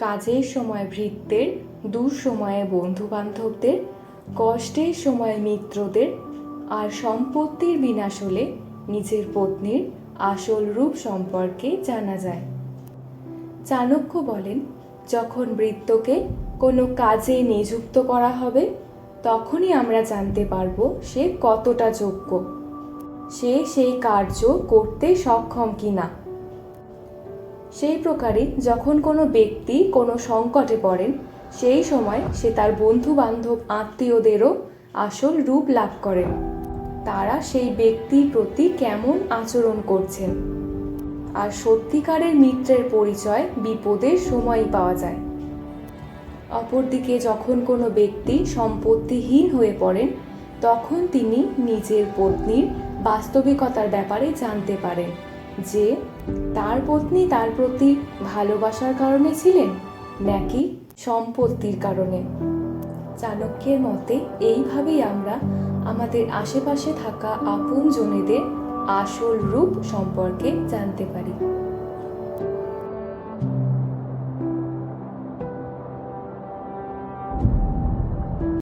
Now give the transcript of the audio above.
কাজের সময় ভৃত্যের, দুঃসময়ে বন্ধুবান্ধবদের, কষ্টের সময় মিত্রদের, আর সম্পত্তির বিনাশ হলে নিজের পত্নীর আসল রূপ সম্পর্কে জানা যায়। চাণক্য বলেন, যখন ভৃত্যকে কোনো কাজে নিযুক্ত করা হবে তখনই আমরা জানতে পারবো সে কতটা যোগ্য, সে সেই কার্য করতে সক্ষম কিনা। সেই প্রকারে যখন কোনো ব্যক্তি কোনো সংকটে পড়েন সেই সময় সে তার বন্ধু বান্ধব আত্মীয়দেরও আসল রূপ লাভ করেন, তারা সেই ব্যক্তির প্রতি কেমন আচরণ করছেন। আর সত্যিকারের মিত্রের পরিচয় বিপদের সময়ই পাওয়া যায়। অপরদিকে যখন কোনো ব্যক্তি সম্পত্তিহীন হয়ে পড়েন তখন তিনি নিজের পত্নীর বাস্তবিকতার ব্যাপারে জানতে পারেন যে তার পত্নী তার প্রতি ভালোবাসার কারণে ছিলেন নাকি সম্পত্তির কারণে। চাণক্যের মতে এইভাবেই আমরা আমাদের আশেপাশে থাকা আপনজনেদের আসল রূপ সম্পর্কে জানতে পারি।